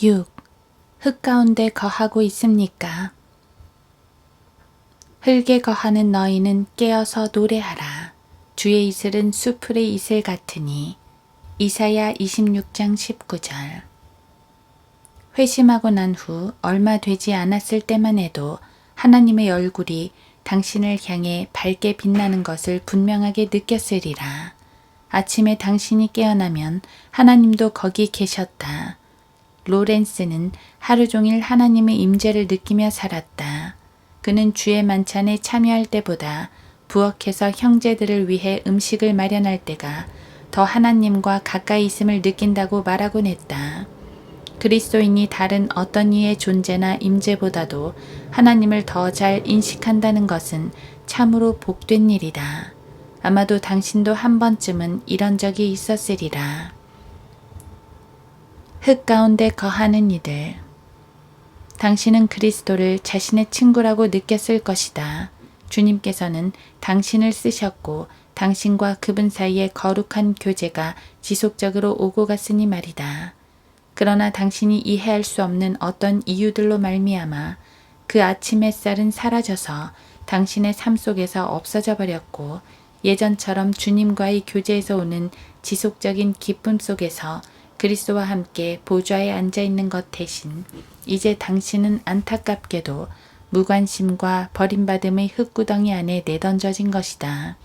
6. 흙 가운데 거하고 있습니까? 흙에 거하는 너희는 깨어서 노래하라. 주의 이슬은 수풀의 이슬 같으니. 이사야 26장 19절. 회심하고 난 후 얼마 되지 않았을 때만 해도 하나님의 얼굴이 당신을 향해 밝게 빛나는 것을 분명하게 느꼈으리라. 아침에 당신이 깨어나면 하나님도 거기 계셨다. 로렌스는 하루 종일 하나님의 임재를 느끼며 살았다. 그는 주의 만찬에 참여할 때보다 부엌에서 형제들을 위해 음식을 마련할 때가 더 하나님과 가까이 있음을 느낀다고 말하곤 했다. 그리스도인이 다른 어떤 이의 존재나 임재보다도 하나님을 더 잘 인식한다는 것은 참으로 복된 일이다. 아마도 당신도 한 번쯤은 이런 적이 있었으리라. 흙 가운데 거하는 이들. 당신은 그리스도를 자신의 친구라고 느꼈을 것이다. 주님께서는 당신을 쓰셨고 당신과 그분 사이의 거룩한 교제가 지속적으로 오고 갔으니 말이다. 그러나 당신이 이해할 수 없는 어떤 이유들로 말미암아 그 아침 햇살은 사라져서 당신의 삶 속에서 없어져 버렸고 예전처럼 주님과의 교제에서 오는 지속적인 기쁨 속에서 그리스도와 함께 보좌에 앉아 있는 것 대신 이제 당신은 안타깝게도 무관심과 버림받음의 흙구덩이 안에 내던져진 것이다.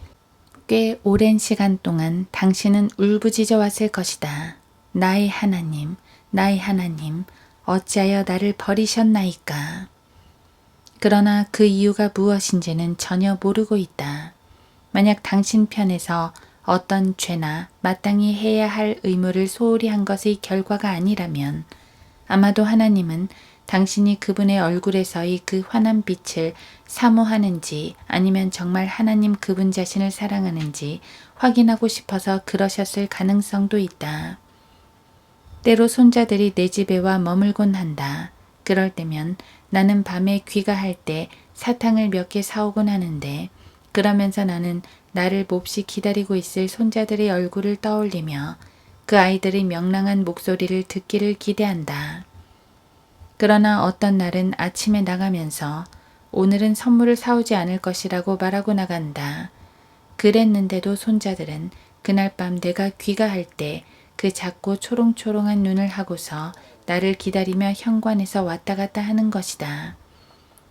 꽤 오랜 시간 동안 당신은 울부짖어 왔을 것이다. 나의 하나님, 나의 하나님, 어찌하여 나를 버리셨나이까. 그러나 그 이유가 무엇인지는 전혀 모르고 있다. 만약 당신 편에서 어떤 죄나 마땅히 해야 할 의무를 소홀히 한 것의 결과가 아니라면 아마도 하나님은 당신이 그분의 얼굴에서의 그 환한 빛을 사모하는지 아니면 정말 하나님 그분 자신을 사랑하는지 확인하고 싶어서 그러셨을 가능성도 있다. 때로 손자들이 내 집에 와 머물곤 한다. 그럴 때면 나는 밤에 귀가할 때 사탕을 몇 개 사오곤 하는데 그러면서 나는 나를 몹시 기다리고 있을 손자들의 얼굴을 떠올리며 그 아이들의 명랑한 목소리를 듣기를 기대한다. 그러나 어떤 날은 아침에 나가면서 오늘은 선물을 사오지 않을 것이라고 말하고 나간다. 그랬는데도 손자들은 그날 밤 내가 귀가할 때 그 작고 초롱초롱한 눈을 하고서 나를 기다리며 현관에서 왔다 갔다 하는 것이다.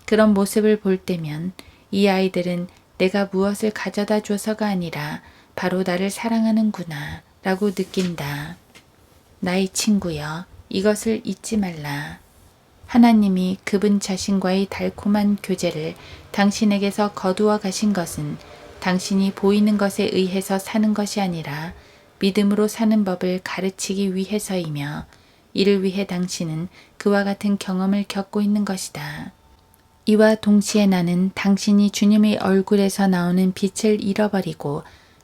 그런 모습을 볼 때면 이 아이들은 내가 무엇을 가져다 줘서가 아니라 바로 나를 사랑하는구나 라고 느낀다. 나의 친구여, 이것을 잊지 말라. 하나님이 그분 자신과의 달콤한 교제를 당신에게서 거두어 가신 것은 당신이 보이는 것에 의해서 사는 것이 아니라 믿음으로 사는 법을 가르치기 위해서이며 이를 위해 당신은 그와 같은 경험을 겪고 있는 것이다. 이와 동시에 나는 당신이 주님의 얼굴에서 나오는 빛을 잃어버리고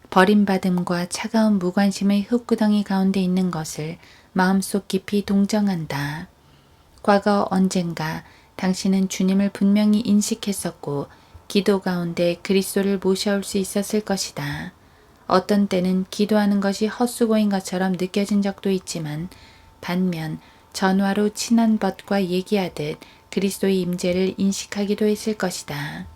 버림받음과 차가운 무관심의 흙구덩이 가운데 있는 것을 마음속 깊이 동정한다. 과거 언젠가 당신은 주님을 분명히 인식했었고 기도 가운데 그리스도를 모셔올 수 있었을 것이다. 어떤 때는 기도하는 것이 헛수고인 것처럼 느껴진 적도 있지만 반면 전화로 친한 벗과 얘기하듯 그리스도의 임재를 인식하기도 했을 것이다.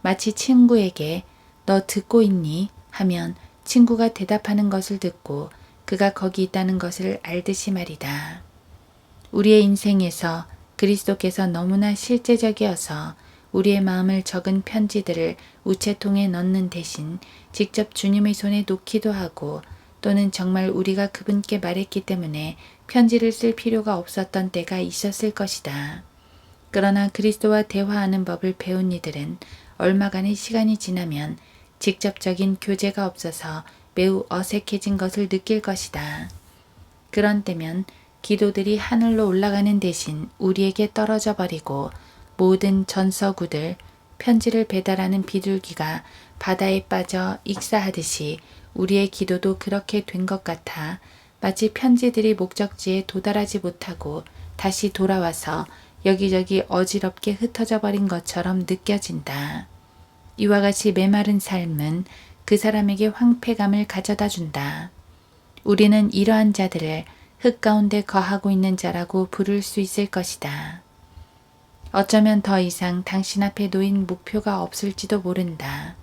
마치 친구에게 너 듣고 있니? 하면 친구가 대답하는 것을 듣고 그가 거기 있다는 것을 알듯이 말이다. 우리의 인생에서 그리스도께서 너무나 실제적이어서 우리의 마음을 적은 편지들을 우체통에 넣는 대신 직접 주님의 손에 놓기도 하고 또는 정말 우리가 그분께 말했기 때문에 편지를 쓸 필요가 없었던 때가 있었을 것이다. 그러나 그리스도와 대화하는 법을 배운 이들은 얼마간의 시간이 지나면 직접적인 교제가 없어서 매우 어색해진 것을 느낄 것이다. 그런 때면 기도들이 하늘로 올라가는 대신 우리에게 떨어져 버리고 모든 전서구들, 편지를 배달하는 비둘기가 바다에 빠져 익사하듯이 우리의 기도도 그렇게 된 것 같아 마치 편지들이 목적지에 도달하지 못하고 다시 돌아와서 여기저기 어지럽게 흩어져 버린 것처럼 느껴진다. 이와 같이 메마른 삶은 그 사람에게 황폐감을 가져다 준다. 우리는 이러한 자들을 흙 가운데 거하고 있는 자라고 부를 수 있을 것이다. 어쩌면 더 이상 당신 앞에 놓인 목표가 없을지도 모른다.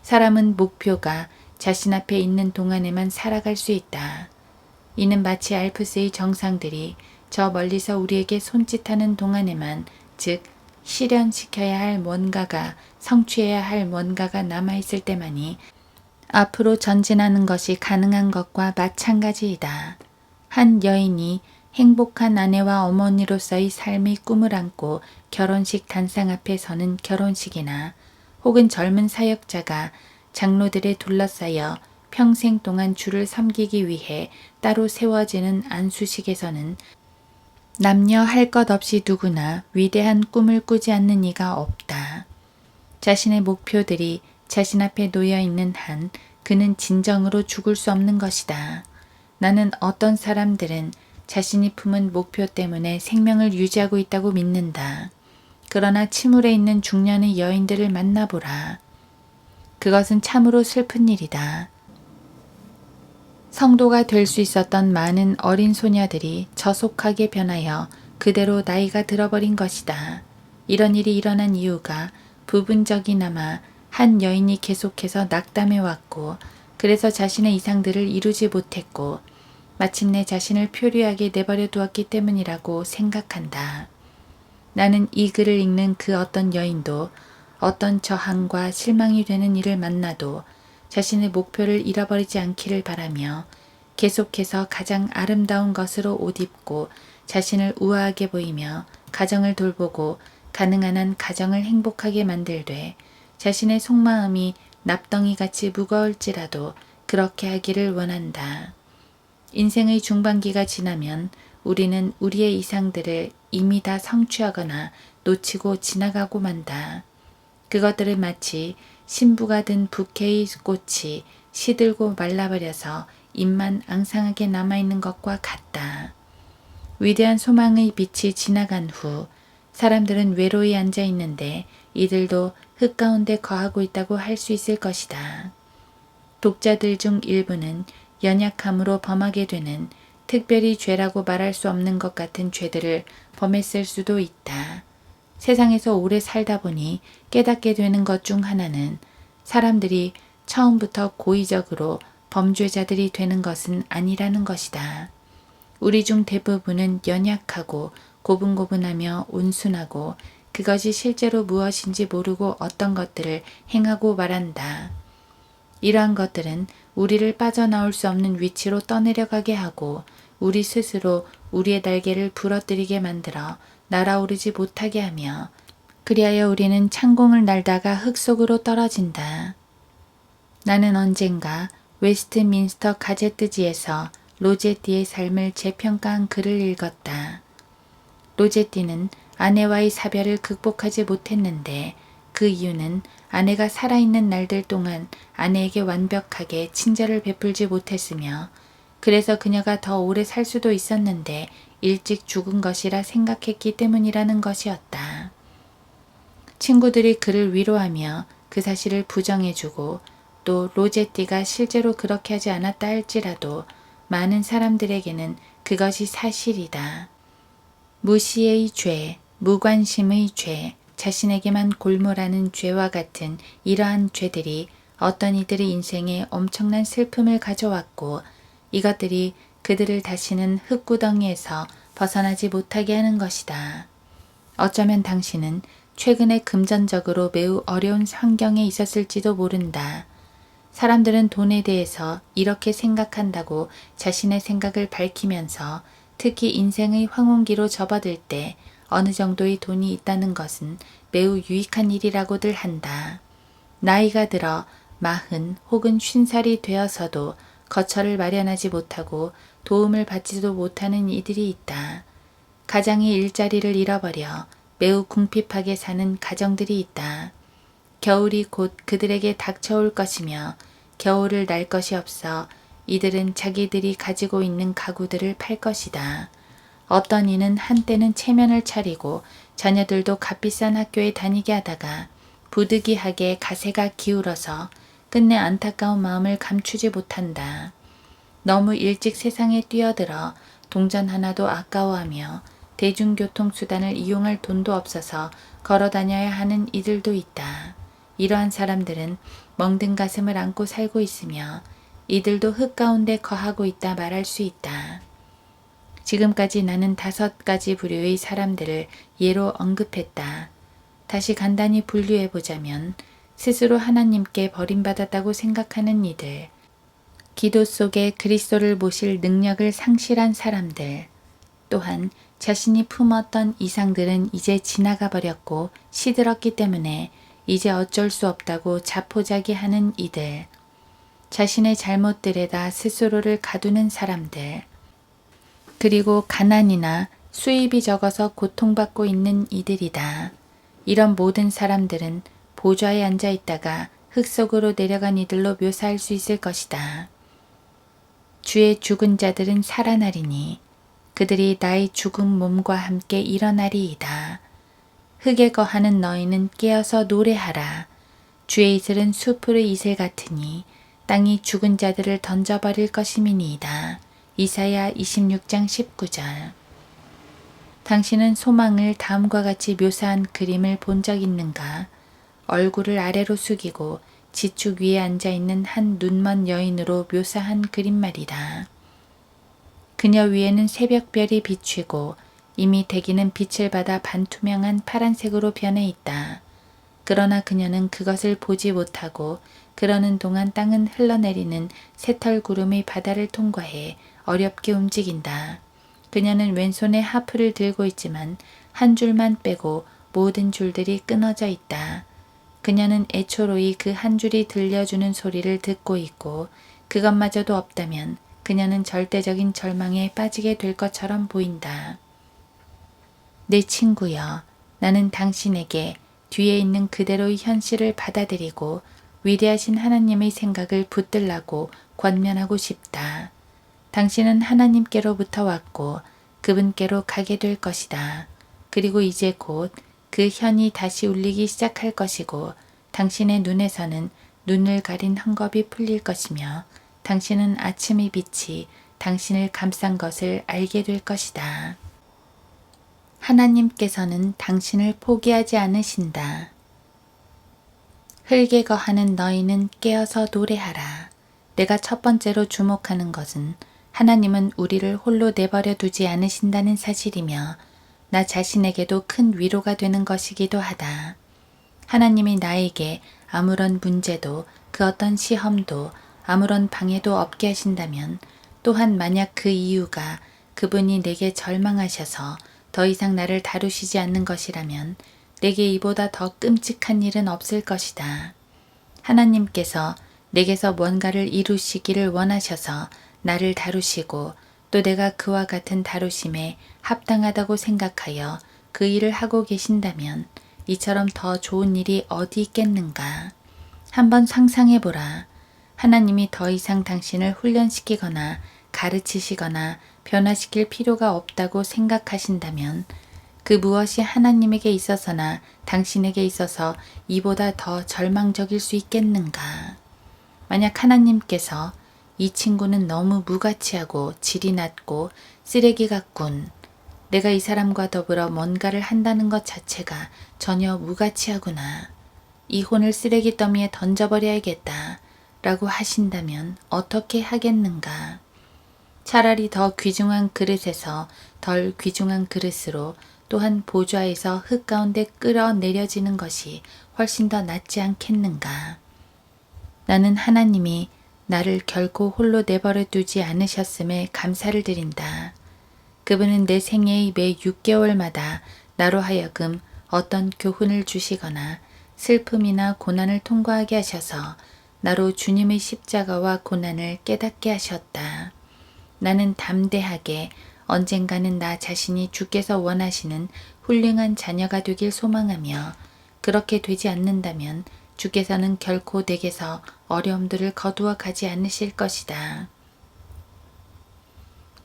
사람은 목표가 자신 앞에 있는 동안에만 살아갈 수 있다. 이는 마치 알프스의 정상들이 저 멀리서 우리에게 손짓하는 동안에만, 즉 실현시켜야 할 뭔가가, 성취해야 할 뭔가가 남아있을 때만이 앞으로 전진하는 것이 가능한 것과 마찬가지이다. 한 여인이 행복한 아내와 어머니로서의 삶의 꿈을 안고 결혼식 단상 앞에 서는 결혼식이나, 혹은 젊은 사역자가 장로들에 둘러싸여 평생 동안 주를 섬기기 위해 따로 세워지는 안수식에서는 남녀 할 것 없이 누구나 위대한 꿈을 꾸지 않는 이가 없다. 자신의 목표들이 자신 앞에 놓여 있는 한 그는 진정으로 죽을 수 없는 것이다. 나는 어떤 사람들은 자신이 품은 목표 때문에 생명을 유지하고 있다고 믿는다. 그러나 침울해 있는 중년의 여인들을 만나보라. 그것은 참으로 슬픈 일이다. 성도가 될 수 있었던 많은 어린 소녀들이 저속하게 변하여 그대로 나이가 들어버린 것이다. 이런 일이 일어난 이유가 부분적이나마 한 여인이 계속해서 낙담해왔고, 그래서 자신의 이상들을 이루지 못했고 마침내 자신을 표류하게 내버려 두었기 때문이라고 생각한다. 나는 이 글을 읽는 그 어떤 여인도 어떤 저항과 실망이 되는 일을 만나도 자신의 목표를 잃어버리지 않기를 바라며 계속해서 가장 아름다운 것으로 옷 입고 자신을 우아하게 보이며 가정을 돌보고 가능한 한 가정을 행복하게 만들되 자신의 속마음이 납덩이같이 무거울지라도 그렇게 하기를 원한다. 인생의 중반기가 지나면 우리는 우리의 이상들을 이미 다 성취하거나 놓치고 지나가고 만다. 그것들은 마치 신부가 든 부케의 꽃이 시들고 말라버려서 잎만 앙상하게 남아있는 것과 같다. 위대한 소망의 빛이 지나간 후 사람들은 외로이 앉아 있는데 이들도 흙 가운데 거하고 있다고 할 수 있을 것이다. 독자들 중 일부는 연약함으로 범하게 되는, 특별히 죄라고 말할 수 없는 것 같은 죄들을 범했을 수도 있다. 세상에서 오래 살다 보니 깨닫게 되는 것 중 하나는 사람들이 처음부터 고의적으로 범죄자들이 되는 것은 아니라는 것이다. 우리 중 대부분은 연약하고 고분고분하며 온순하고 그것이 실제로 무엇인지 모르고 어떤 것들을 행하고 말한다. 이러한 것들은 우리를 빠져나올 수 없는 위치로 떠내려가게 하고 우리 스스로 우리의 날개를 부러뜨리게 만들어 날아오르지 못하게 하며, 그리하여 우리는 창공을 날다가 흙 속으로 떨어진다. 나는 언젠가 웨스트민스터 가제트지에서 로제띠의 삶을 재평가한 글을 읽었다. 로제띠는 아내와의 사별을 극복하지 못했는데 그 이유는 아내가 살아있는 날들 동안 아내에게 완벽하게 친절을 베풀지 못했으며, 그래서 그녀가 더 오래 살 수도 있었는데 일찍 죽은 것이라 생각했기 때문이라는 것이었다. 친구들이 그를 위로하며 그 사실을 부정해주고 또 로제띠가 실제로 그렇게 하지 않았다 할지라도 많은 사람들에게는 그것이 사실이다. 무시의 죄, 무관심의 죄, 자신에게만 골몰하는 죄와 같은 이러한 죄들이 어떤 이들의 인생에 엄청난 슬픔을 가져왔고 이것들이 그들을 다시는 흙구덩이에서 벗어나지 못하게 하는 것이다. 어쩌면 당신은 최근에 금전적으로 매우 어려운 환경에 있었을지도 모른다. 사람들은 돈에 대해서 이렇게 생각한다고 자신의 생각을 밝히면서 특히 인생의 황혼기로 접어들 때 어느 정도의 돈이 있다는 것은 매우 유익한 일이라고들 한다. 나이가 들어 40 혹은 50살이 되어서도 거처를 마련하지 못하고 도움을 받지도 못하는 이들이 있다. 가장이 일자리를 잃어버려 매우 궁핍하게 사는 가정들이 있다. 겨울이 곧 그들에게 닥쳐올 것이며 겨울을 날 것이 없어 이들은 자기들이 가지고 있는 가구들을 팔 것이다. 어떤 이는 한때는 체면을 차리고 자녀들도 값비싼 학교에 다니게 하다가 부득이하게 가세가 기울어서 끝내 안타까운 마음을 감추지 못한다. 너무 일찍 세상에 뛰어들어 동전 하나도 아까워하며 대중교통수단을 이용할 돈도 없어서 걸어 다녀야 하는 이들도 있다. 이러한 사람들은 멍든 가슴을 안고 살고 있으며 이들도 흙 가운데 거하고 있다 말할 수 있다. 지금까지 나는 5가지 부류의 사람들을 예로 언급했다. 다시 간단히 분류해보자면 스스로 하나님께 버림받았다고 생각하는 이들, 기도 속에 그리스도를 모실 능력을 상실한 사람들, 또한 자신이 품었던 이상들은 이제 지나가 버렸고 시들었기 때문에 이제 어쩔 수 없다고 자포자기하는 이들, 자신의 잘못들에다 스스로를 가두는 사람들, 그리고 가난이나 수입이 적어서 고통받고 있는 이들이다. 이런 모든 사람들은 보좌에 앉아 있다가 흙 속으로 내려간 이들로 묘사할 수 있을 것이다. 주의 죽은 자들은 살아나리니 그들이 나의 죽은 몸과 함께 일어나리이다. 흙에 거하는 너희는 깨어서 노래하라. 주의 이슬은 수풀의 이슬 같으니 땅이 죽은 자들을 던져버릴 것임이니이다. 이사야 26장 19절. 당신은 소망을 다음과 같이 묘사한 그림을 본 적 있는가? 얼굴을 아래로 숙이고 지축 위에 앉아있는 한 눈먼 여인으로 묘사한 그림 말이다. 그녀 위에는 새벽별이 비추고 이미 대기는 빛을 받아 반투명한 파란색으로 변해 있다. 그러나 그녀는 그것을 보지 못하고 그러는 동안 땅은 흘러내리는 새털 구름의 바다를 통과해 어렵게 움직인다. 그녀는 왼손에 하프를 들고 있지만 한 줄만 빼고 모든 줄들이 끊어져 있다. 그녀는 애초로이 그 한 줄이 들려주는 소리를 듣고 있고 그것마저도 없다면 그녀는 절대적인 절망에 빠지게 될 것처럼 보인다. 내 친구여, 나는 당신에게 뒤에 있는 그대로의 현실을 받아들이고 위대하신 하나님의 생각을 붙들라고 권면하고 싶다. 당신은 하나님께로부터 왔고 그분께로 가게 될 것이다. 그리고 이제 곧 그 현이 다시 울리기 시작할 것이고 당신의 눈에서는 눈을 가린 헝겊이 풀릴 것이며 당신은 아침의 빛이 당신을 감싼 것을 알게 될 것이다. 하나님께서는 당신을 포기하지 않으신다. 흙에 거하는 너희는 깨어서 노래하라. 내가 첫 번째로 주목하는 것은 하나님은 우리를 홀로 내버려 두지 않으신다는 사실이며 나 자신에게도 큰 위로가 되는 것이기도 하다. 하나님이 나에게 아무런 문제도 그 어떤 시험도 아무런 방해도 없게 하신다면 또한 만약 그 이유가 그분이 내게 절망하셔서 더 이상 나를 다루시지 않는 것이라면 내게 이보다 더 끔찍한 일은 없을 것이다. 하나님께서 내게서 뭔가를 이루시기를 원하셔서 나를 다루시고 또 내가 그와 같은 다루심에 합당하다고 생각하여 그 일을 하고 계신다면 이처럼 더 좋은 일이 어디 있겠는가. 한번 상상해보라. 하나님이 더 이상 당신을 훈련시키거나 가르치시거나 변화시킬 필요가 없다고 생각하신다면 그 무엇이 하나님에게 있어서나 당신에게 있어서 이보다 더 절망적일 수 있겠는가. 만약 하나님께서 이 친구는 너무 무가치하고 질이 낮고 쓰레기 같군. 내가 이 사람과 더불어 뭔가를 한다는 것 자체가 전혀 무가치하구나. 이혼을 쓰레기 더미에 던져버려야겠다. 라고 하신다면 어떻게 하겠는가. 차라리 더 귀중한 그릇에서 덜 귀중한 그릇으로 또한 보좌에서 흙 가운데 끌어내려지는 것이 훨씬 더 낫지 않겠는가. 나는 하나님이 나를 결코 홀로 내버려 두지 않으셨음에 감사를 드린다. 그분은 내 생애의 매 6개월마다 나로 하여금 어떤 교훈을 주시거나 슬픔이나 고난을 통과하게 하셔서 나로 주님의 십자가와 고난을 깨닫게 하셨다. 나는 담대하게 언젠가는 나 자신이 주께서 원하시는 훌륭한 자녀가 되길 소망하며 그렇게 되지 않는다면 주께서는 결코 내게서 어려움들을 거두어 가지 않으실 것이다.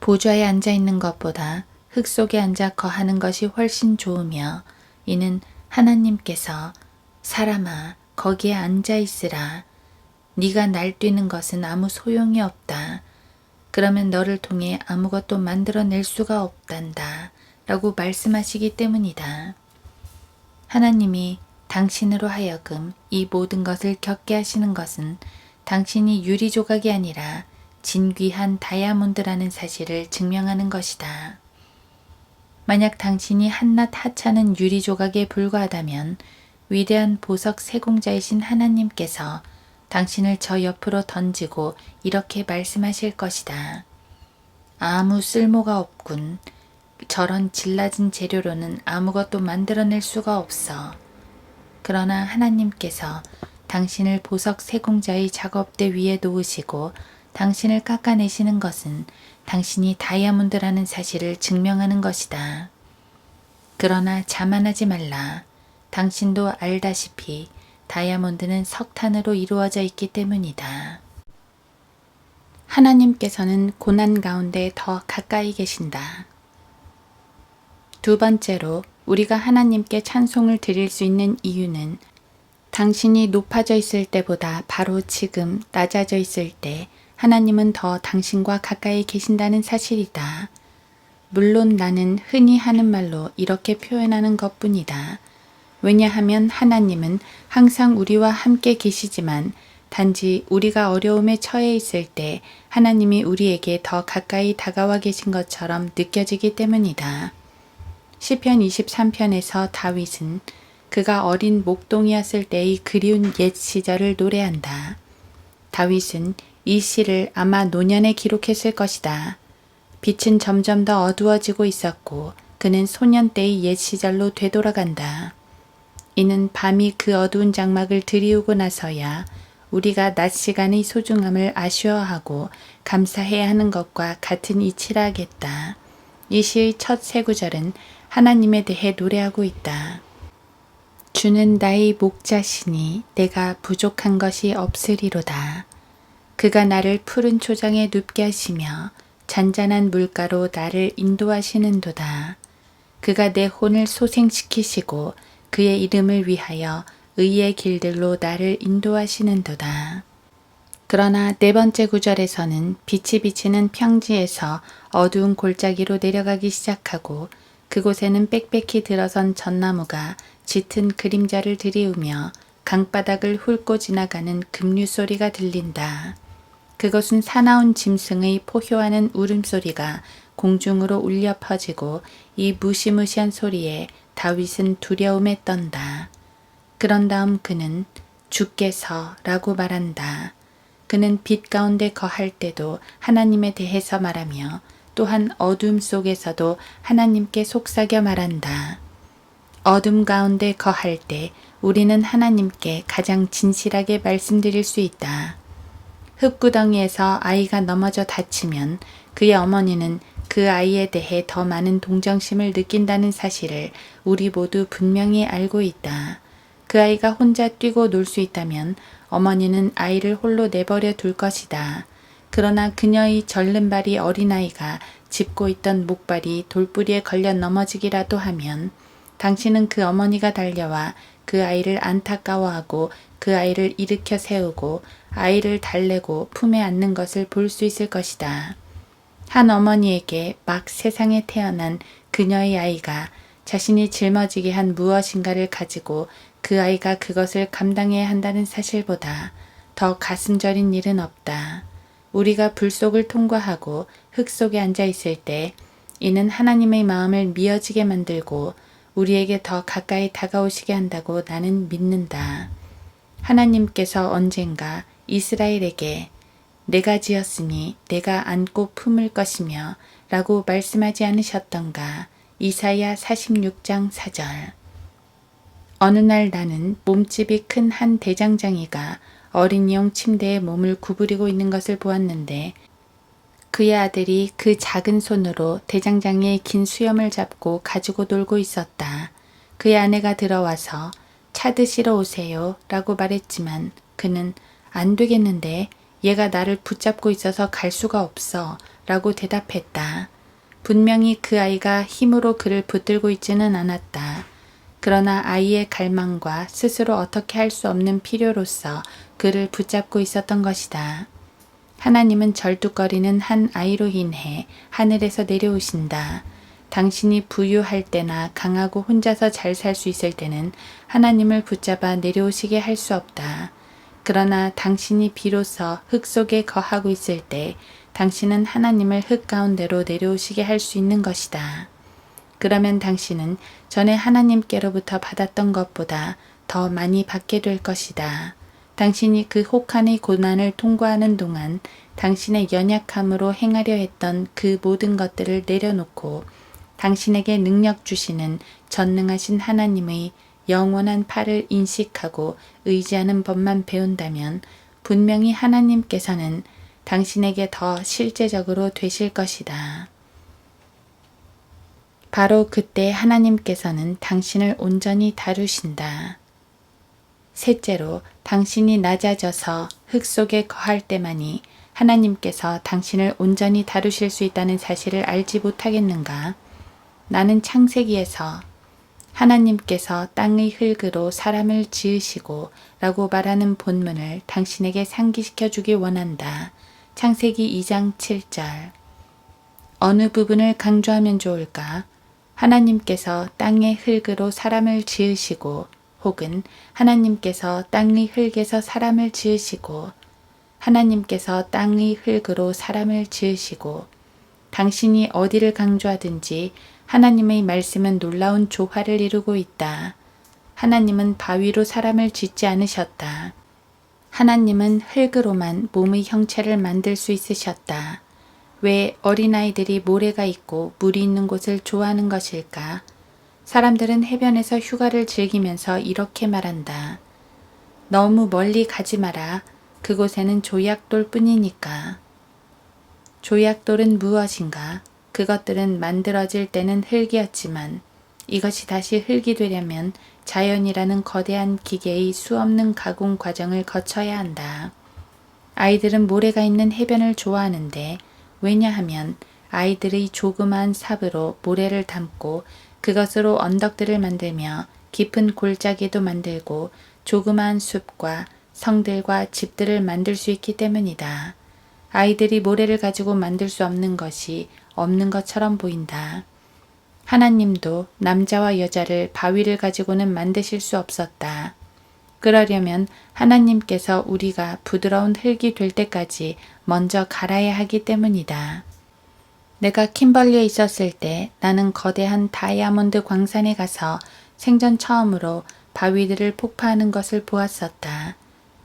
보좌에 앉아 있는 것보다 흙 속에 앉아 거하는 것이 훨씬 좋으며 이는 하나님께서 사람아 거기에 앉아 있으라. 네가 날뛰는 것은 아무 소용이 없다. 그러면 너를 통해 아무것도 만들어낼 수가 없단다 라고 말씀하시기 때문이다. 하나님이 당신으로 하여금 이 모든 것을 겪게 하시는 것은 당신이 유리조각이 아니라 진귀한 다이아몬드라는 사실을 증명하는 것이다. 만약 당신이 한낱 하찮은 유리조각에 불과하다면 위대한 보석 세공자이신 하나님께서 당신을 저 옆으로 던지고 이렇게 말씀하실 것이다. 아무 쓸모가 없군. 저런 질라진 재료로는 아무것도 만들어낼 수가 없어. 그러나 하나님께서 당신을 보석 세공자의 작업대 위에 놓으시고 당신을 깎아내시는 것은 당신이 다이아몬드라는 사실을 증명하는 것이다. 그러나 자만하지 말라. 당신도 알다시피 다이아몬드는 석탄으로 이루어져 있기 때문이다. 하나님께서는 고난 가운데 더 가까이 계신다. 두 번째로 우리가 하나님께 찬송을 드릴 수 있는 이유는 당신이 높아져 있을 때보다 바로 지금 낮아져 있을 때 하나님은 더 당신과 가까이 계신다는 사실이다. 물론 나는 흔히 하는 말로 이렇게 표현하는 것뿐이다. 왜냐하면 하나님은 항상 우리와 함께 계시지만 단지 우리가 어려움에 처해 있을 때 하나님이 우리에게 더 가까이 다가와 계신 것처럼 느껴지기 때문이다. 시편 23편에서 다윗은 그가 어린 목동이었을 때의 그리운 옛 시절을 노래한다. 다윗은 이 시를 아마 노년에 기록했을 것이다. 빛은 점점 더 어두워지고 있었고 그는 소년 때의 옛 시절로 되돌아간다. 이는 밤이 그 어두운 장막을 들이우고 나서야 우리가 낮 시간의 소중함을 아쉬워하고 감사해야 하는 것과 같은 이치라 하겠다. 이 시의 첫 세 구절은 하나님에 대해 노래하고 있다. 주는 나의 목자시니 내가 부족한 것이 없으리로다. 그가 나를 푸른 초장에 눕게 하시며 잔잔한 물가로 나를 인도하시는도다. 그가 내 혼을 소생시키시고 그의 이름을 위하여 의의 길들로 나를 인도하시는도다. 그러나 네 번째 구절에서는 빛이 비치는 평지에서 어두운 골짜기로 내려가기 시작하고 그곳에는 빽빽히 들어선 전나무가 짙은 그림자를 들이우며 강바닥을 훑고 지나가는 급류 소리가 들린다. 그것은 사나운 짐승의 포효하는 울음소리가 공중으로 울려 퍼지고 이 무시무시한 소리에 다윗은 두려움에 떤다. 그런 다음 그는 주께서 라고 말한다. 그는 빛 가운데 거할 때도 하나님에 대해서 말하며 또한 어둠 속에서도 하나님께 속삭여 말한다. 어둠 가운데 거할 때 우리는 하나님께 가장 진실하게 말씀드릴 수 있다. 흙구덩이에서 아이가 넘어져 다치면 그의 어머니는 그 아이에 대해 더 많은 동정심을 느낀다는 사실을 우리 모두 분명히 알고 있다. 그 아이가 혼자 뛰고 놀 수 있다면 어머니는 아이를 홀로 내버려 둘 것이다. 그러나 그녀의 절름발이 어린아이가 짚고 있던 목발이 돌뿌리에 걸려 넘어지기라도 하면 당신은 그 어머니가 달려와 그 아이를 안타까워하고 그 아이를 일으켜 세우고 아이를 달래고 품에 안는 것을 볼 수 있을 것이다. 한 어머니에게 막 세상에 태어난 그녀의 아이가 자신이 짊어지게 한 무엇인가를 가지고 그 아이가 그것을 감당해야 한다는 사실보다 더 가슴 저린 일은 없다. 우리가 불 속을 통과하고 흙 속에 앉아 있을 때 이는 하나님의 마음을 미어지게 만들고 우리에게 더 가까이 다가오시게 한다고 나는 믿는다. 하나님께서 언젠가 이스라엘에게 내가 지었으니 내가 안고 품을 것이며 라고 말씀하지 않으셨던가. 이사야 46장 4절. 어느 날 나는 몸집이 큰 한 대장장이가 어린이용 침대에 몸을 구부리고 있는 것을 보았는데 그의 아들이 그 작은 손으로 대장장이의 긴 수염을 잡고 가지고 놀고 있었다. 그의 아내가 들어와서 차 드시러 오세요 라고 말했지만 그는 안 되겠는데 얘가 나를 붙잡고 있어서 갈 수가 없어 라고 대답했다. 분명히 그 아이가 힘으로 그를 붙들고 있지는 않았다. 그러나 아이의 갈망과 스스로 어떻게 할 수 없는 필요로서 그를 붙잡고 있었던 것이다. 하나님은 절뚝거리는 한 아이로 인해 하늘에서 내려오신다. 당신이 부유할 때나 강하고 혼자서 잘 살 수 있을 때는 하나님을 붙잡아 내려오시게 할 수 없다. 그러나 당신이 비로소 흙 속에 거하고 있을 때 당신은 하나님을 흙 가운데로 내려오시게 할 수 있는 것이다. 그러면 당신은 전에 하나님께로부터 받았던 것보다 더 많이 받게 될 것이다. 당신이 그 혹한의 고난을 통과하는 동안 당신의 연약함으로 행하려 했던 그 모든 것들을 내려놓고 당신에게 능력 주시는 전능하신 하나님의 영원한 팔을 인식하고 의지하는 법만 배운다면 분명히 하나님께서는 당신에게 더 실제적으로 되실 것이다. 바로 그때 하나님께서는 당신을 온전히 다루신다. 셋째로, 당신이 낮아져서 흙 속에 거할 때만이 하나님께서 당신을 온전히 다루실 수 있다는 사실을 알지 못하겠는가? 나는 창세기에서 하나님께서 땅의 흙으로 사람을 지으시고 라고 말하는 본문을 당신에게 상기시켜 주기 원한다. 창세기 2장 7절. 어느 부분을 강조하면 좋을까? 하나님께서 땅의 흙으로 사람을 지으시고 혹은 하나님께서 땅의 흙에서 사람을 지으시고 하나님께서 땅의 흙으로 사람을 지으시고 당신이 어디를 강조하든지 하나님의 말씀은 놀라운 조화를 이루고 있다. 하나님은 바위로 사람을 짓지 않으셨다. 하나님은 흙으로만 몸의 형체를 만들 수 있으셨다. 왜 어린아이들이 모래가 있고 물이 있는 곳을 좋아하는 것일까? 사람들은 해변에서 휴가를 즐기면서 이렇게 말한다. 너무 멀리 가지 마라. 그곳에는 조약돌 뿐이니까. 조약돌은 무엇인가? 그것들은 만들어질 때는 흙이었지만 이것이 다시 흙이 되려면 자연이라는 거대한 기계의 수없는 가공 과정을 거쳐야 한다. 아이들은 모래가 있는 해변을 좋아하는데 왜냐하면 아이들의 조그마한 삽으로 모래를 담고 그것으로 언덕들을 만들며 깊은 골짜기도 만들고 조그마한 숲과 성들과 집들을 만들 수 있기 때문이다. 아이들이 모래를 가지고 만들 수 없는 것이 없는 것처럼 보인다. 하나님도 남자와 여자를 바위를 가지고는 만드실 수 없었다. 그러려면 하나님께서 우리가 부드러운 흙이 될 때까지 먼저 갈아야 하기 때문이다. 내가 킴벌리에 있었을 때 나는 거대한 다이아몬드 광산에 가서 생전 처음으로 바위들을 폭파하는 것을 보았었다.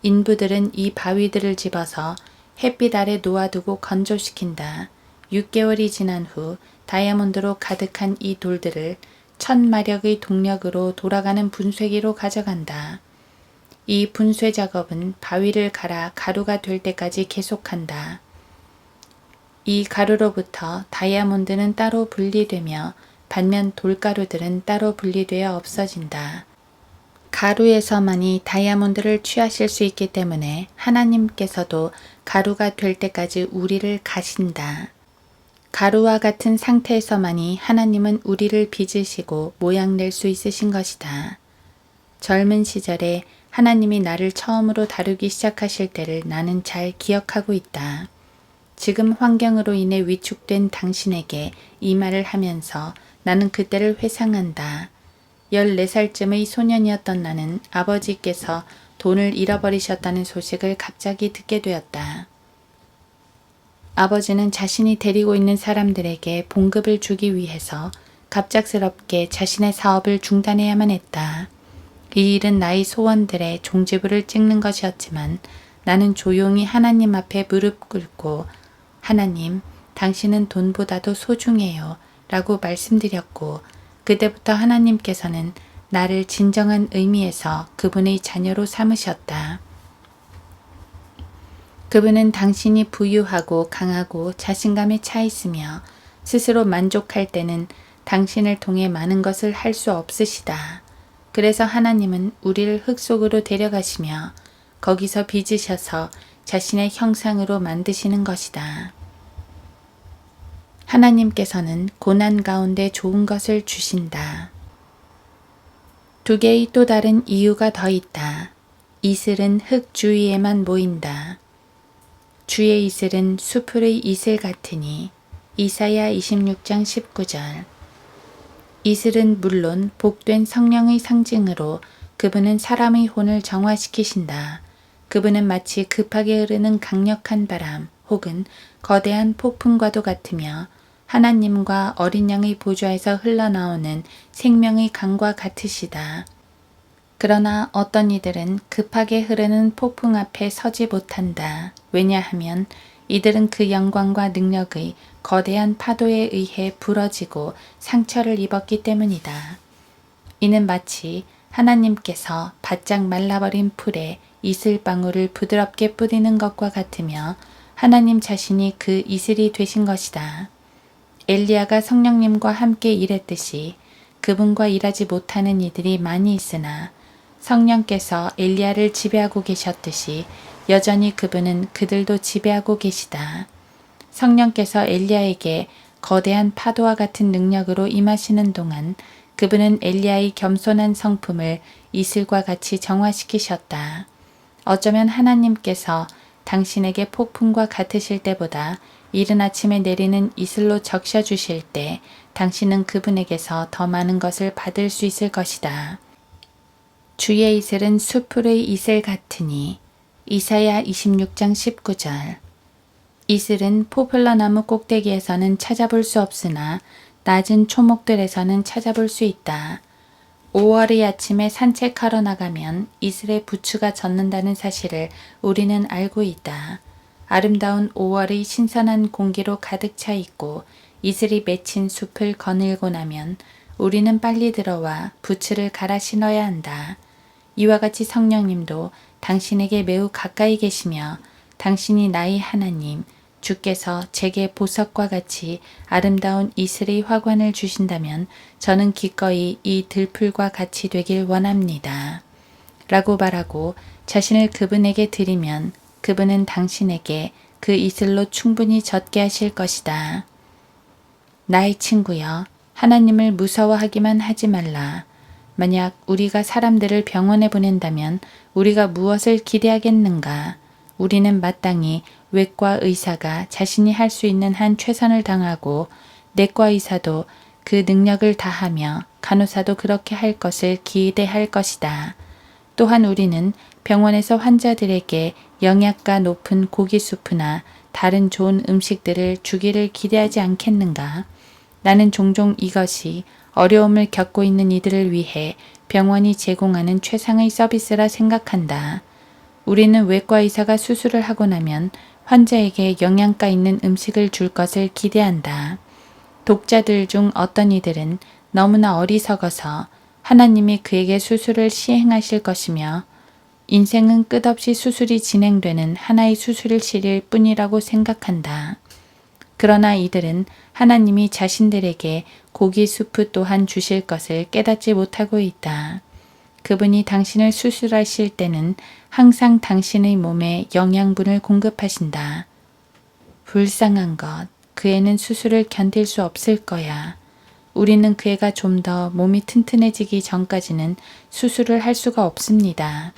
인부들은 이 바위들을 집어서 햇빛 아래 놓아두고 건조시킨다. 6개월이 지난 후 다이아몬드로 가득한 이 돌들을 1000마력의 동력으로 돌아가는 분쇄기로 가져간다. 이 분쇄 작업은 바위를 갈아 가루가 될 때까지 계속한다. 이 가루로부터 다이아몬드는 따로 분리되며 반면 돌가루들은 따로 분리되어 없어진다. 가루에서만이 다이아몬드를 취하실 수 있기 때문에 하나님께서도 가루가 될 때까지 우리를 가신다. 가루와 같은 상태에서만이 하나님은 우리를 빚으시고 모양 낼 수 있으신 것이다. 젊은 시절에 하나님이 나를 처음으로 다루기 시작하실 때를 나는 잘 기억하고 있다. 지금 환경으로 인해 위축된 당신에게 이 말을 하면서 나는 그때를 회상한다. 14살쯤의 소년이었던 나는 아버지께서 돈을 잃어버리셨다는 소식을 갑자기 듣게 되었다. 아버지는 자신이 데리고 있는 사람들에게 봉급을 주기 위해서 갑작스럽게 자신의 사업을 중단해야만 했다. 이 일은 나의 소원들의 종지부를 찍는 것이었지만 나는 조용히 하나님 앞에 무릎 꿇고 하나님, 당신은 돈보다도 소중해요 라고 말씀드렸고 그때부터 하나님께서는 나를 진정한 의미에서 그분의 자녀로 삼으셨다. 그분은 당신이 부유하고 강하고 자신감에 차 있으며 스스로 만족할 때는 당신을 통해 많은 것을 할 수 없으시다. 그래서 하나님은 우리를 흙 속으로 데려가시며 거기서 빚으셔서 자신의 형상으로 만드시는 것이다. 하나님께서는 고난 가운데 좋은 것을 주신다. 두 개의 또 다른 이유가 더 있다. 이슬은 흙 주위에만 모인다. 주의 이슬은 수풀의 이슬 같으니. 이사야 26장 19절. 이슬은 물론 복된 성령의 상징으로 그분은 사람의 혼을 정화시키신다. 그분은 마치 급하게 흐르는 강력한 바람 혹은 거대한 폭풍과도 같으며 하나님과 어린 양의 보좌에서 흘러나오는 생명의 강과 같으시다. 그러나 어떤 이들은 급하게 흐르는 폭풍 앞에 서지 못한다. 왜냐하면 이들은 그 영광과 능력의 거대한 파도에 의해 부러지고 상처를 입었기 때문이다. 이는 마치 하나님께서 바짝 말라버린 풀에 이슬방울을 부드럽게 뿌리는 것과 같으며 하나님 자신이 그 이슬이 되신 것이다. 엘리야가 성령님과 함께 일했듯이 그분과 일하지 못하는 이들이 많이 있으나 성령께서 엘리야를 지배하고 계셨듯이 여전히 그분은 그들도 지배하고 계시다. 성령께서 엘리야에게 거대한 파도와 같은 능력으로 임하시는 동안 그분은 엘리야의 겸손한 성품을 이슬과 같이 정화시키셨다. 어쩌면 하나님께서 당신에게 폭풍과 같으실 때보다 이른 아침에 내리는 이슬로 적셔주실 때 당신은 그분에게서 더 많은 것을 받을 수 있을 것이다. 주의 이슬은 수풀의 이슬 같으니. 이사야 26장 19절. 이슬은 포플러 나무 꼭대기에서는 찾아볼 수 없으나 낮은 초목들에서는 찾아볼 수 있다. 5월의 아침에 산책하러 나가면 이슬에 부추가 젖는다는 사실을 우리는 알고 있다. 아름다운 5월의 신선한 공기로 가득 차 있고 이슬이 맺힌 숲을 거닐고 나면 우리는 빨리 들어와 부추를 갈아 신어야 한다. 이와 같이 성령님도 당신에게 매우 가까이 계시며 당신이 나의 하나님, 주께서 제게 보석과 같이 아름다운 이슬의 화관을 주신다면 저는 기꺼이 이 들풀과 같이 되길 원합니다. 라고 말하고 자신을 그분에게 드리면 그분은 당신에게 그 이슬로 충분히 젖게 하실 것이다. 나의 친구여, 하나님을 무서워하기만 하지 말라. 만약 우리가 사람들을 병원에 보낸다면 우리가 무엇을 기대하겠는가? 우리는 마땅히 외과 의사가 자신이 할 수 있는 한 최선을 당하고 내과 의사도 그 능력을 다하며 간호사도 그렇게 할 것을 기대할 것이다. 또한 우리는 병원에서 환자들에게 영양가 높은 고기 수프나 다른 좋은 음식들을 주기를 기대하지 않겠는가? 나는 종종 이것이 어려움을 겪고 있는 이들을 위해 병원이 제공하는 최상의 서비스라 생각한다. 우리는 외과 의사가 수술을 하고 나면 환자에게 영양가 있는 음식을 줄 것을 기대한다. 독자들 중 어떤 이들은 너무나 어리석어서 하나님이 그에게 수술을 시행하실 것이며 인생은 끝없이 수술이 진행되는 하나의 수술실일 뿐이라고 생각한다. 그러나 이들은 하나님이 자신들에게 고기 수프 또한 주실 것을 깨닫지 못하고 있다. 그분이 당신을 수술하실 때는 항상 당신의 몸에 영양분을 공급하신다. 불쌍한 것, 그 애는 수술을 견딜 수 없을 거야. 우리는 그 애가 좀 더 몸이 튼튼해지기 전까지는 수술을 할 수가 없습니다.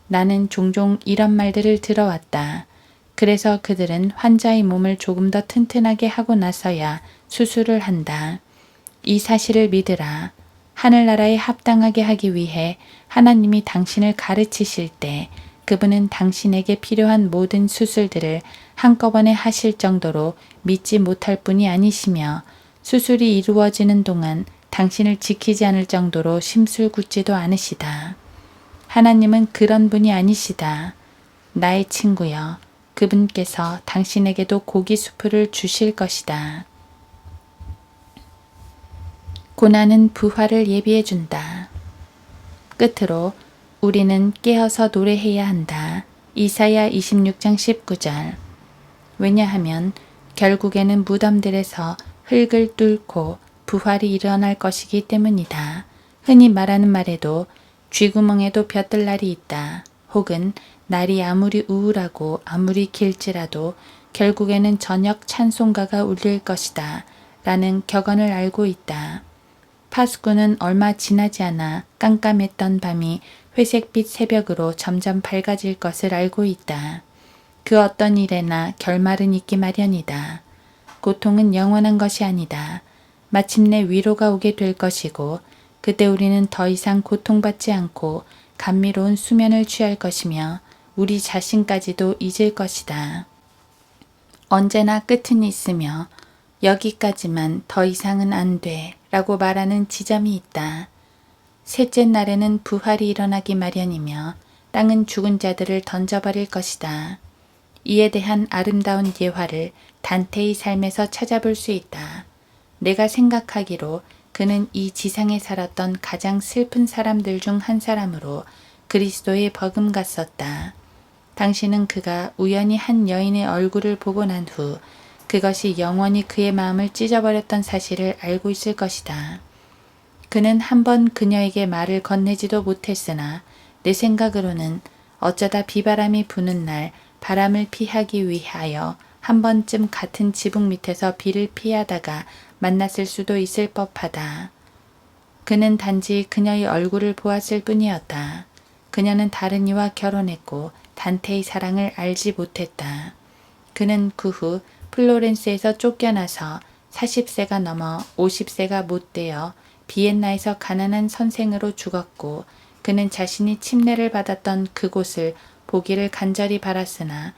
나는 종종 이런 말들을 들어왔다. 그래서 그들은 환자의 몸을 조금 더 튼튼하게 하고 나서야 수술을 한다. 이 사실을 믿으라. 하늘나라에 합당하게 하기 위해 하나님이 당신을 가르치실 때 그분은 당신에게 필요한 모든 수술들을 한꺼번에 하실 정도로 믿지 못할 뿐이 아니시며 수술이 이루어지는 동안 당신을 지키지 않을 정도로 심술궂지도 않으시다. 하나님은 그런 분이 아니시다. 나의 친구여, 그분께서 당신에게도 고기 수프를 주실 것이다. 고난은 부활을 예비해 준다. 끝으로 우리는 깨어서 노래해야 한다. 이사야 26장 19절. 왜냐하면 결국에는 무덤들에서 흙을 뚫고 부활이 일어날 것이기 때문이다. 흔히 말하는 말에도 쥐구멍에도 벼뜰 날이 있다. 혹은 날이 아무리 우울하고 아무리 길지라도 결국에는 저녁 찬송가가 울릴 것이다. 라는 격언을 알고 있다. 파스쿠는 얼마 지나지 않아 깜깜했던 밤이 회색빛 새벽으로 점점 밝아질 것을 알고 있다. 그 어떤 일에나 결말은 있기 마련이다. 고통은 영원한 것이 아니다. 마침내 위로가 오게 될 것이고 그때 우리는 더 이상 고통받지 않고 감미로운 수면을 취할 것이며 우리 자신까지도 잊을 것이다. 언제나 끝은 있으며 여기까지만 더 이상은 안 돼 라고 말하는 지점이 있다. 셋째 날에는 부활이 일어나기 마련이며 땅은 죽은 자들을 던져버릴 것이다. 이에 대한 아름다운 예화를 단테의 삶에서 찾아볼 수 있다. 내가 생각하기로 그는 이 지상에 살았던 가장 슬픈 사람들 중 한 사람으로 그리스도에 버금갔었다. 당신은 그가 우연히 한 여인의 얼굴을 보고 난 후 그것이 영원히 그의 마음을 찢어버렸던 사실을 알고 있을 것이다. 그는 한 번 그녀에게 말을 건네지도 못했으나 내 생각으로는 어쩌다 비바람이 부는 날 바람을 피하기 위하여 한 번쯤 같은 지붕 밑에서 비를 피하다가 만났을 수도 있을 법하다. 그는 단지 그녀의 얼굴을 보았을 뿐이었다. 그녀는 다른 이와 결혼했고 단테의 사랑을 알지 못했다. 그는 그 후 플로렌스에서 쫓겨나서 40세가 넘어 50세가 못 되어 비엔나에서 가난한 선생으로 죽었고 그는 자신이 침례를 받았던 그곳을 보기를 간절히 바랐으나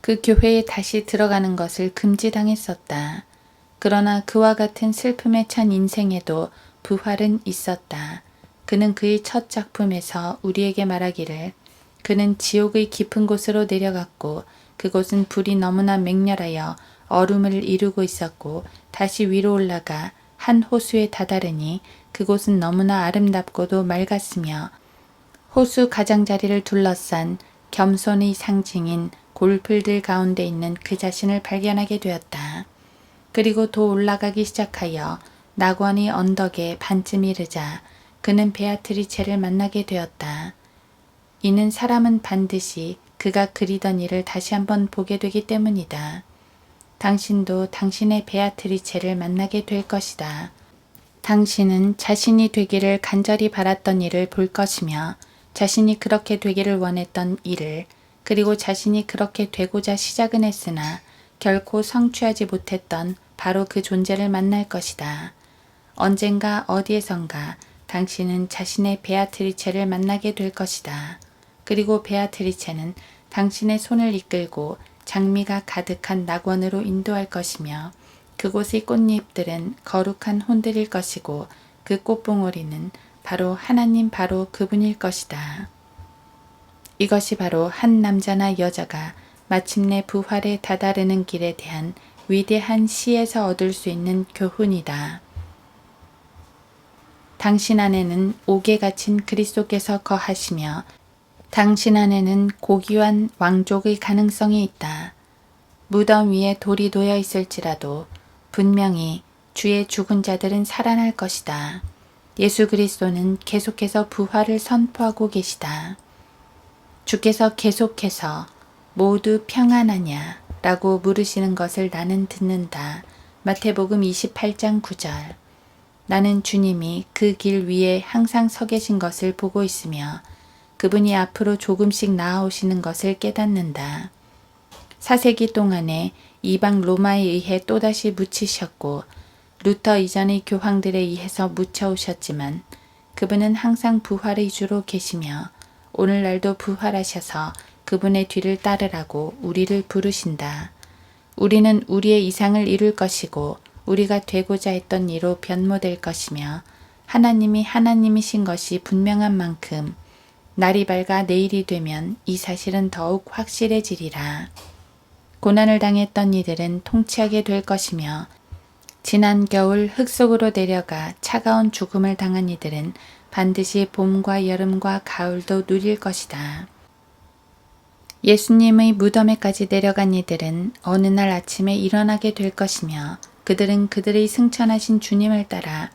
그 교회에 다시 들어가는 것을 금지당했었다. 그러나 그와 같은 슬픔에 찬 인생에도 부활은 있었다. 그는 그의 첫 작품에서 우리에게 말하기를 그는 지옥의 깊은 곳으로 내려갔고 그곳은 불이 너무나 맹렬하여 얼음을 이루고 있었고 다시 위로 올라가 한 호수에 다다르니 그곳은 너무나 아름답고도 맑았으며 호수 가장자리를 둘러싼 겸손의 상징인 골풀들 가운데 있는 그 자신을 발견하게 되었다. 그리고 더 올라가기 시작하여 낙원의 언덕에 반쯤 이르자 그는 베아트리체를 만나게 되었다. 이는 사람은 반드시 그가 그리던 일을 다시 한번 보게 되기 때문이다. 당신도 당신의 베아트리체를 만나게 될 것이다. 당신은 자신이 되기를 간절히 바랐던 일을 볼 것이며 자신이 그렇게 되기를 원했던 일을 그리고 자신이 그렇게 되고자 시작은 했으나 결코 성취하지 못했던 바로 그 존재를 만날 것이다. 언젠가 어디에선가 당신은 자신의 베아트리체를 만나게 될 것이다. 그리고 베아트리체는 당신의 손을 이끌고 장미가 가득한 낙원으로 인도할 것이며 그곳의 꽃잎들은 거룩한 혼들일 것이고 그 꽃봉오리는 바로 하나님 바로 그분일 것이다. 이것이 바로 한 남자나 여자가 마침내 부활에 다다르는 길에 대한 위대한 시에서 얻을 수 있는 교훈이다. 당신 안에는 옥에 갇힌 그리스도께서 거하시며 당신 안에는 고귀한 왕족의 가능성이 있다. 무덤 위에 돌이 놓여 있을지라도 분명히 주의 죽은 자들은 살아날 것이다. 예수 그리스도는 계속해서 부활을 선포하고 계시다. 주께서 계속해서 모두 평안하냐 라고 물으시는 것을 나는 듣는다. 마태복음 28장 9절. 나는 주님이 그 길 위에 항상 서 계신 것을 보고 있으며 그분이 앞으로 조금씩 나아오시는 것을 깨닫는다. 4세기 동안에 이방 로마에 의해 또다시 묻히셨고 루터 이전의 교황들에 의해서 묻혀오셨지만 그분은 항상 부활의 주로 계시며 오늘날도 부활하셔서 그분의 뒤를 따르라고 우리를 부르신다. 우리는 우리의 이상을 이룰 것이고 우리가 되고자 했던 이로 변모될 것이며 하나님이 하나님이신 것이 분명한 만큼 날이 밝아 내일이 되면 이 사실은 더욱 확실해지리라. 고난을 당했던 이들은 통치하게 될 것이며 지난 겨울 흙 속으로 내려가 차가운 죽음을 당한 이들은 반드시 봄과 여름과 가을도 누릴 것이다. 예수님의 무덤에까지 내려간 이들은 어느 날 아침에 일어나게 될 것이며 그들은 그들의 승천하신 주님을 따라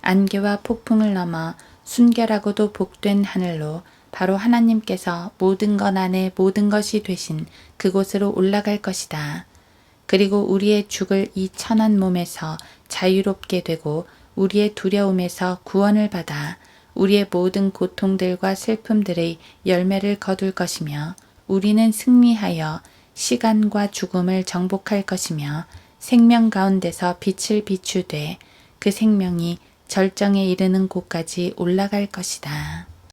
안개와 폭풍을 넘어 순결하고도 복된 하늘로 바로 하나님께서 모든 것 안에 모든 것이 되신 그곳으로 올라갈 것이다. 그리고 우리의 죽을 이 천한 몸에서 자유롭게 되고 우리의 두려움에서 구원을 받아 우리의 모든 고통들과 슬픔들의 열매를 거둘 것이며 우리는 승리하여 시간과 죽음을 정복할 것이며 생명 가운데서 빛을 비추되 그 생명이 절정에 이르는 곳까지 올라갈 것이다.